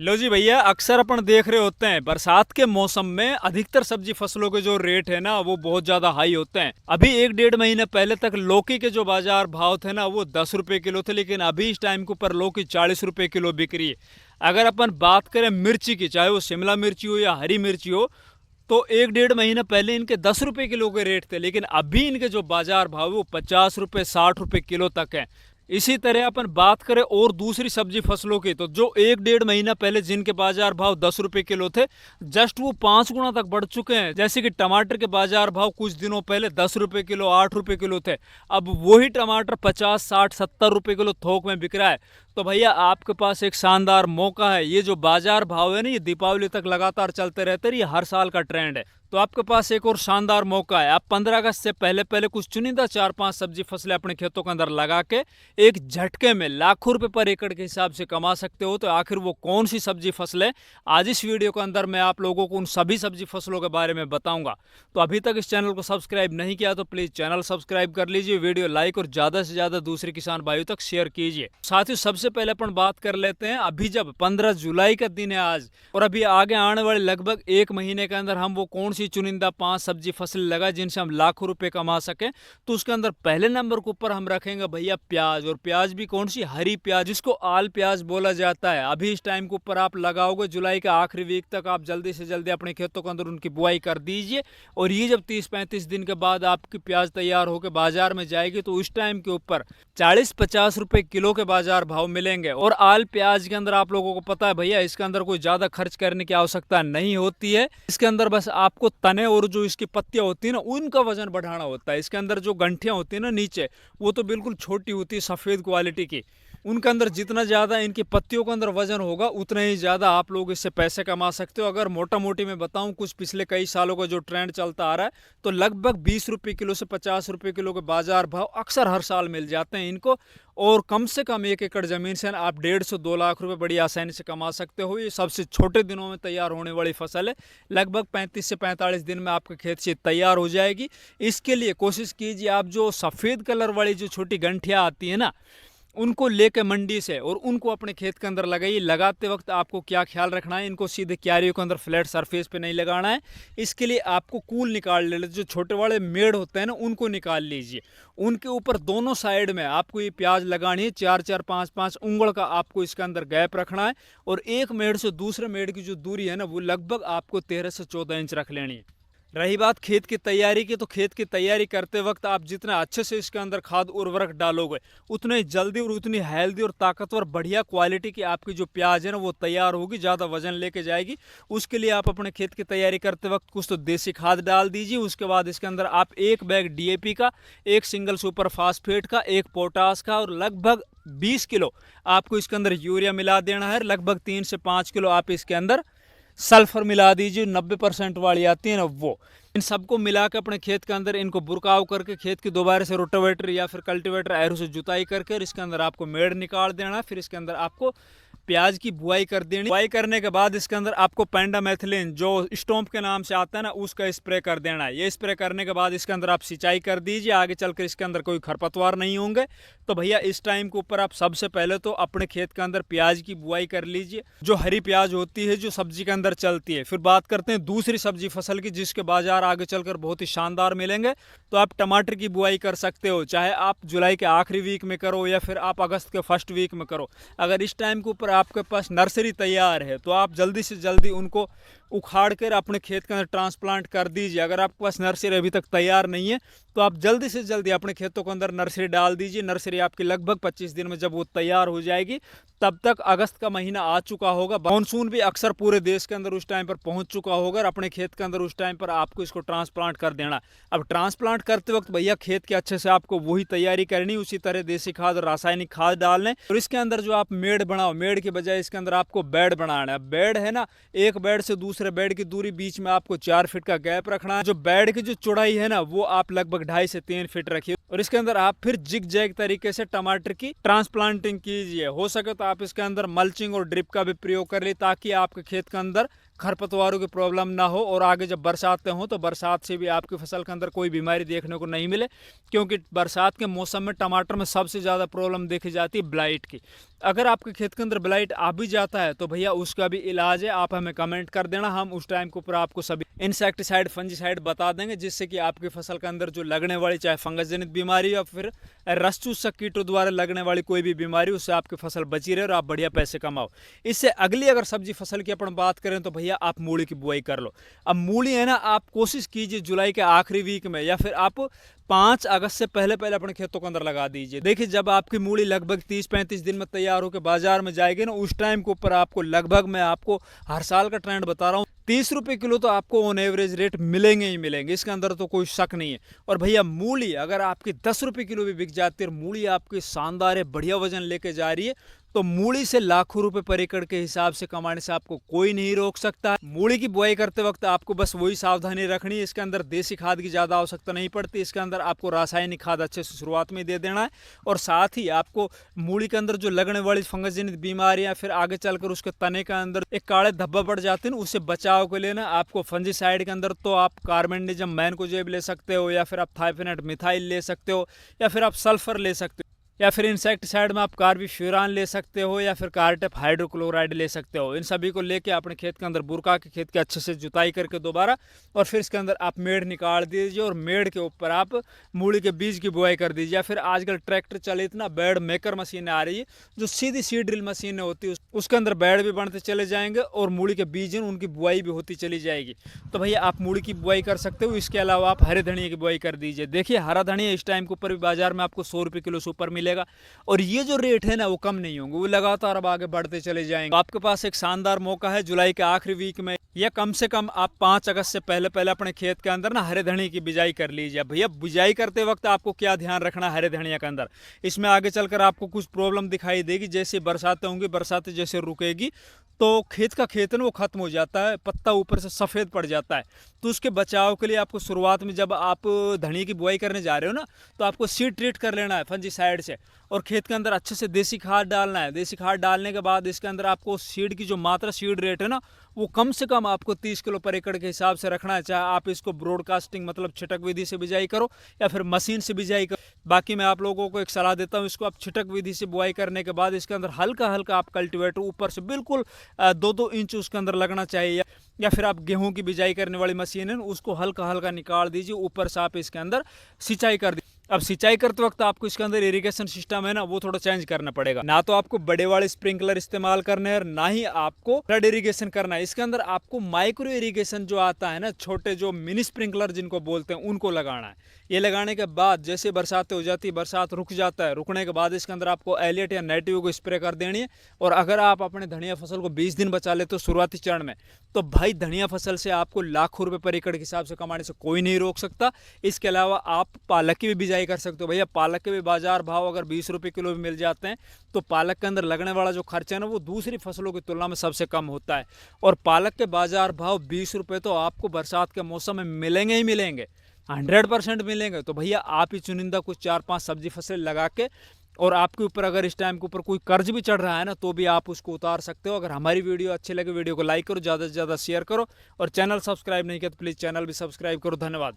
लो जी भैया, अक्सर अपन देख रहे होते हैं बरसात के मौसम में अधिकतर सब्जी फसलों के जो रेट है ना वो बहुत ज्यादा हाई होते हैं। अभी एक डेढ़ महीने पहले तक लौकी के जो बाजार भाव थे ना वो 10 रुपए किलो थे, लेकिन अभी इस टाइम के ऊपर लौकी 40 रुपए किलो बिक रही है। अगर अपन बात करें मिर्ची की, चाहे वो शिमला मिर्ची हो या हरी मिर्ची हो, तो एक डेढ़ महीने पहले इनके 10 रुपए किलो के रेट थे, लेकिन अभी इनके जो बाजार भाव है वो 50 रुपए 60 रुपए किलो तक है। इसी तरह अपन बात करें और दूसरी सब्जी फसलों की, तो जो एक डेढ़ महीना पहले जिनके बाजार भाव 10 रुपए किलो थे, जस्ट वो 5 गुना तक बढ़ चुके हैं। जैसे कि टमाटर के बाजार भाव कुछ दिनों पहले 10 रुपए किलो 8 रुपए किलो थे, अब वही टमाटर 50 60 70 रुपए किलो थोक में बिक रहा है। तो भैया आपके पास एक शानदार मौका है। ये जो बाजार भाव है ना, ये दीपावली तक लगातार चलते रहते हैं, ये हर साल का ट्रेंड है। तो आपके पास एक और शानदार मौका है। आप 15 अगस्त से पहले पहले कुछ चुनिंदा 4-5 सब्जी फसलें अपने खेतों के अंदर लगा के एक झटके में लाखों रुपए पर एकड़ के हिसाब से कमा सकते हो। तो आखिर वो कौन सी सब्जी फसलें, आज इस वीडियो के अंदर मैं आप लोगों को उन सभी सब्जी फसलों के बारे में बताऊंगा। तो अभी तक इस चैनल को सब्सक्राइब नहीं किया तो प्लीज चैनल सब्सक्राइब कर लीजिए, वीडियो लाइक और ज्यादा से ज्यादा दूसरे किसान भाइयों तक शेयर कीजिए। साथ ही सबसे पहले अपन बात कर लेते हैं, अभी जब 15 जुलाई का दिन है आज, और अभी आगे आने वाले लगभग एक महीने के अंदर हम वो कौन सी चुनिंदा 5 सब्जी फसल लगा जिनसे हम लाखों रुपए कमा सके, तो उसके अंदर पहले नंबर के ऊपर हम रखेंगे भैया प्याज। और प्याज भी कौन सी, हरी प्याज, जिसको आल प्याज बोला जाता है। अभी इस टाइम के ऊपर आप लगाओगे जुलाई का आखिरी वीक तक, आप जल्दी से जल्दी अपने खेतों के अंदर उनकी बुआई कर दीजिए। और ये जब 30-35 दिन के बाद आपकी प्याज तैयार होकर बाजार में जाएगी, तो उस टाइम के ऊपर 40-50 रुपए किलो के बाजार भाव मिलेंगे। और आल प्याज के अंदर आप लोगों को पता है भैया, इसके अंदर कोई ज्यादा खर्च करने की आवश्यकता नहीं होती है। इसके अंदर बस आपको तने और जो इसकी पत्तियां होती है ना उनका वजन बढ़ाना होता है। इसके अंदर जो गंठियां होती है ना नीचे, वो तो बिल्कुल छोटी होती है, सफेद क्वालिटी की। उनके अंदर जितना ज्यादा इनकी पत्तियों के अंदर वजन होगा, उतना ही ज्यादा आप लोग इससे पैसे कमा सकते हो। अगर मोटा मोटी मैं बताऊं, कुछ पिछले कई सालों का जो ट्रेंड चलता आ रहा है, तो लगभग 20 रुपए किलो से 50 रुपए किलो के बाजार भाव अक्सर हर साल मिल जाते हैं इनको। और कम से कम 1 एकड़ जमीन से आप 1.5 से 2 लाख रुपए बड़ी आसानी से कमा सकते हो। ये सबसे छोटे दिनों में तैयार होने वाली फसल है। लगभग 35 से 45 दिन में आपके खेत से तैयार हो जाएगी। इसके लिए कोशिश कीजिए, आप जो सफेद कलर वाली जो छोटी गंठियां आती है ना, उनको लेके मंडी से और उनको अपने खेत के अंदर लगाइए। लगाते वक्त आपको क्या ख्याल रखना है, इनको सीधे क्यारियों के अंदर फ्लैट सरफेस पे नहीं लगाना है। इसके लिए आपको कूल निकाल ले, जो छोटे वाले मेड़ होते हैं ना उनको निकाल लीजिए। उनके ऊपर दोनों साइड में आपको ये प्याज लगानी है। 4-4 5-5 उंगल का आपको इसके अंदर गैप रखना है। और एक मेड़ से दूसरे मेड़ की जो दूरी है ना, वो लगभग आपको 13 से 14 इंच रख लेनी है। रही बात खेत की तैयारी की, तो खेत की तैयारी करते वक्त आप जितना अच्छे से इसके अंदर खाद उर्वरक डालोगे, उतने जल्दी और उतनी हेल्दी और ताकतवर बढ़िया क्वालिटी की आपकी जो प्याज है ना वो तैयार होगी, ज़्यादा वजन लेके जाएगी। उसके लिए आप अपने खेत की तैयारी करते वक्त कुछ तो देसी खाद डाल दीजिए। उसके बाद इसके अंदर आप 1 बैग डीएपी का, 1 सिंगल सुपर फास्फेट का, 1 पोटास का, और लगभग 20 किलो आपको इसके अंदर यूरिया मिला देना है। लगभग 3 से 5 किलो आप इसके अंदर सल्फर मिला दीजिए, 90% वाली आती है ना वो। इन सबको मिला के अपने खेत के अंदर इनको बुरकाव करके खेत की दोबारा से रोटावेटर या फिर कल्टीवेटर एरो से जुताई करके, और इसके अंदर आपको मेड़ निकाल देना। फिर इसके अंदर आपको प्याज की बुआई कर देनी। बुआई करने के बाद इसके अंदर आपको पेंडामेथिलिन, जो स्टोम्प के नाम से आता है ना, उसका स्प्रे कर देना है। ये स्प्रे करने के बाद इसके अंदर आप सिंचाई कर दीजिए। आगे चलकर इसके अंदर कोई खरपतवार नहीं होंगे। तो भैया इस टाइम के ऊपर आप सबसे पहले तो अपने खेत के अंदर प्याज की बुआई कर लीजिए, जो हरी प्याज होती है, जो सब्जी के अंदर चलती है। फिर बात करते हैं दूसरी सब्जी फसल की, जिसके बाजार आगे चलकर बहुत ही शानदार मिलेंगे। तो आप टमाटर की बुआई कर सकते हो, चाहे आप जुलाई के आखिरी वीक में करो या फिर आप अगस्त के फर्स्ट वीक में करो। अगर इस टाइम के ऊपर आपके पास नर्सरी तैयार है, तो आप जल्दी से जल्दी उनको उखाड़ कर अपने खेत के अंदर ट्रांसप्लांट कर दीजिए। अगर आपके पास नर्सरी अभी तक तैयार नहीं है, तो आप जल्दी से जल्दी अपने खेतों के अंदर नर्सरी डाल दीजिए। नर्सरी आपकी लगभग 25 दिन में जब वो तैयार हो जाएगी, तब तक अगस्त का महीना आ चुका होगा। मानसून भी अक्सर पूरे देश के अंदर उस टाइम पर पहुंच चुका होगा, और अपने खेत के अंदर उस टाइम पर आपको इसको ट्रांसप्लांट कर देना। अब ट्रांसप्लांट करते वक्त भैया खेत के अच्छे से आपको वही तैयारी करनी, उसी तरह देसी खाद और रासायनिक खाद डालने। और इसके अंदर जो आप मेड़ बनाओ, मेड़ के बजाय इसके अंदर आपको बेड बनाना है। बेड है ना, एक बेड से दूसरे बेड की दूरी बीच में आपको 4 फीट का गैप रखना है। जो बेड की जो चौड़ाई है ना, वो आप लगभग 2.5 से 3 फीट रखिए। और इसके अंदर आप फिर जिग जैग तरीके से टमाटर की ट्रांसप्लांटिंग कीजिए। हो सके तो आप इसके अंदर मल्चिंग और ड्रिप का भी प्रयोग कर ले, ताकि आपके खेत के अंदर खरपतवारों की प्रॉब्लम ना हो और आगे जब बरसातें हों तो बरसात से भी आपकी फसल के अंदर कोई बीमारी देखने को नहीं मिले, क्योंकि बरसात के मौसम में टमाटर में सबसे ज़्यादा प्रॉब्लम देखी जाती है ब्लाइट की। अगर आपके खेत के अंदर ब्लाइट आ भी जाता है तो भैया उसका भी इलाज है, आप हमें कमेंट कर देना, हम उस टाइम के ऊपर आपको सभी इंसेक्टिसाइड फंजीसाइड बता देंगे, जिससे कि आपकी फसल के अंदर जो लगने वाली चाहे फंगस जनित बीमारी या फिर रस चूसक कीटों द्वारा लगने वाली कोई भी बीमारी, उससे आपकी फसल बची रहे और आप बढ़िया पैसे कमाओ। इससे अगली अगर सब्जी फसल की अपन बात करें तो भैया आप मूली की बुआई कर लो। अब मूली है ना, आप कोशिश कीजिए जुलाई के आखिरी वीक में या फिर आप 5 अगस्त से पहले पहले अपने खेतों के अंदर लगा दीजिए। देखिए जब आपकी मूली लगभग 30-35 दिन में तैयार होकर बाजार में जाएगी ना, उस टाइम के ऊपर आपको लगभग, मैं आपको हर साल का ट्रेंड बता रहा हूँ, 30 रुपये किलो तो आपको ऑन एवरेज रेट मिलेंगे ही मिलेंगे, इसके अंदर तो कोई शक नहीं है। और भैया मूली अगर आपकी 10 रुपये किलो भी बिक जाती है और मूली आपकी शानदार है, बढ़िया वजन लेके जा रही है, तो मूली से लाखों रुपए पर एकड़ के हिसाब से कमाने से आपको कोई नहीं रोक सकता। मूली की बुआई करते वक्त आपको बस वही सावधानी रखनी है, इसके अंदर देसी खाद की ज़्यादा आवश्यकता नहीं पड़ती, इसके अंदर आपको रासायनिक खाद अच्छे से शुरुआत में दे देना है। और साथ ही आपको मूली के अंदर जो लगने वाली फंगस जनित बीमारियां फिर आगे चलकर उसके तने के अंदर एक काले धब्बा पड़ जाते हैं, उससे बचाव के लिए ना आपको फंजीसाइड के अंदर तो आप कार्बेंडिजम मैनकोजेब ले सकते हो, या फिर आप थाइफेनेट मिथाइल ले सकते हो, या फिर आप सल्फर ले सकते हो, या फिर इंसेक्टिसाइड में आप कार्बीफ्यूरान ले सकते हो, या फिर कार्टेप हाइड्रोक्लोराइड ले सकते हो। इन सभी को लेके अपने खेत के अंदर बुरका के खेत की अच्छे से जुताई करके दोबारा, और फिर इसके अंदर आप मेड़ निकाल दीजिए और मेड़ के ऊपर आप मूली के बीज की बुआई कर दीजिए। या फिर आजकल ट्रैक्टर चले इतना बेड मेकर मशीनें आ रही है, जो सीधी सीड ड्रिल मशीनें होती है, उसके अंदर बेड भी बनते चले जाएंगे और मूली के बीज उनकी बुआई भी होती चली जाएगी। तो भैया आप मूली की बुआई कर सकते हो। इसके अलावा आप हरे धनिया की बुआई कर दीजिए। देखिए हरा धनिया इस टाइम के ऊपर भी बाजार में आपको 100 रुपये किलो से ऊपर मिलेगा, और ये जो रेट है ना वो कम नहीं होंगे, वो लगातार अब आगे बढ़ते चले जाएंगे। आपके पास एक शानदार मौका है जुलाई के आखिरी वीक में, या कम से कम आप 5 अगस्त से पहले पहले अपने खेत के अंदर ना हरे धनिया की बिजाई कर लीजिए। भैया बिजाई करते वक्त आपको क्या ध्यान रखना है हरे धनिया के अंदर, इसमें आगे चलकर आपको कुछ प्रॉब्लम दिखाई देगी। जैसे बरसातें होंगी, बरसातें जैसे रुकेगी तो खेत का खेतन वो खत्म हो जाता है, पत्ता ऊपर से सफ़ेद पड़ जाता है। तो उसके बचाव के लिए आपको शुरुआत में जब आप धनिया की बुआई करने जा रहे हो ना, तो आपको सीड ट्रीट कर लेना है फंजीसाइड से, और खेत के अंदर अच्छे से देसी खाद डालना है। देसी खाद डालने के बाद इसके अंदर आपको सीड की जो मात्रा, सीड रेट है ना, वो कम से कम आपको 30 किलो पर एकड़ के हिसाब से रखना है। चाहे आप इसको ब्रॉडकास्टिंग मतलब छिटक विधि से बिजाई करो या फिर मशीन से बिजाई करो। बाकी मैं आप लोगों को एक सलाह देता हूँ, इसको आप छिटक विधि से बुआई करने के बाद इसके अंदर हल्का हल्का आप कल्टीवेटर ऊपर से बिल्कुल 2-2 इंच उसके अंदर लगना चाहिए, या फिर आप गेहूं की बिजाई करने वाली मशीन है उसको हल्का हल्का निकाल दीजिए, ऊपर से आप इसके अंदर सिंचाई कर दीजिए। अब सिंचाई करते वक्त आपको इसके अंदर इरिगेशन सिस्टम है ना वो थोड़ा चेंज करना पड़ेगा। ना तो आपको बड़े वाले स्प्रिंकलर इस्तेमाल करने हैं, ना ही आपको फ्लड इरिगेशन करना है। इसके अंदर आपको माइक्रो इरिगेशन जो आता है ना, छोटे जो मिनी स्प्रिंकलर जिनको बोलते हैं, उनको लगाना है। ये लगाने के बाद जैसे बरसात हो जाती है, बरसात रुक जाता है, रुकने के बाद इसके अंदर आपको एलियट या नेटिव को स्प्रे कर देनी है। और अगर आप अपने धनिया फसल को 20 दिन बचा लेते हो शुरुआती चरण में, तो भाई धनिया फसल से आपको लाखों रुपए पर एकड़ के हिसाब से कमाने से कोई नहीं रोक सकता। इसके अलावा आप पालक की भी बिजाई कर सकते हो। भैया पालक के भी बाजार भाव अगर 20 रुपये किलो भी मिल जाते हैं, तो पालक के अंदर लगने वाला जो खर्चा है ना वो दूसरी फसलों की तुलना में सबसे कम होता है। और पालक के बाजार भाव 20 रुपये तो आपको बरसात के मौसम में मिलेंगे ही मिलेंगे, 100% मिलेंगे। तो भैया आप ही चुनिंदा कुछ 4-5 सब्जी फसल लगा के, और आपके ऊपर अगर इस टाइम के ऊपर कोई कर्ज भी चढ़ रहा है ना, तो भी आप उसको उतार सकते हो। अगर हमारी वीडियो अच्छी लगे, वीडियो को लाइक करो, ज़्यादा से ज़्यादा शेयर करो, और चैनल सब्सक्राइब नहीं किया तो प्लीज़ चैनल भी सब्सक्राइब करो। धन्यवाद।